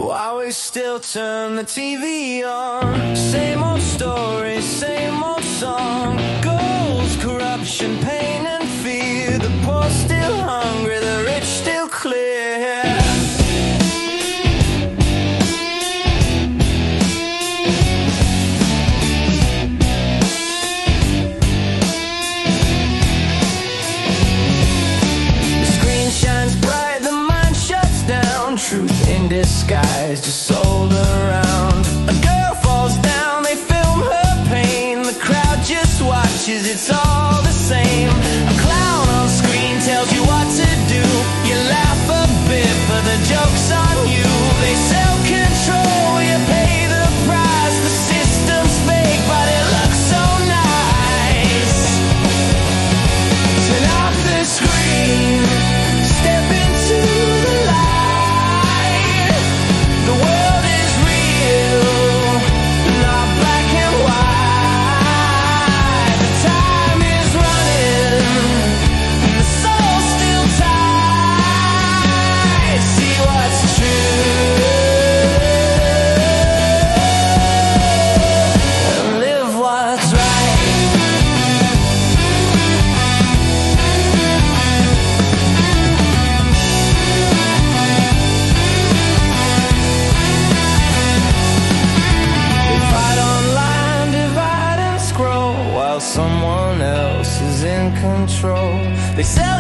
Why we still turn the TV on? Same old story, same old song. Goals, corruption, pain and fear. The poor still hungry, the rich still clear. The screen shines bright, the mind shuts down. Truth in disguise, just sold around. A girl falls down, they film her pain. The crowd just watches, it's all the same. A clown on screen tells you what to do. You laugh a bit, but the joke's on you. They sell control, you pay the price. The system's fake, but it looks so nice. Turn off the screen, step into the light. The world is real, not black and white. The time is running, the soul's still tight. See what's true and live what's right. They fight online, divide and scroll, while someone else is in control. They sell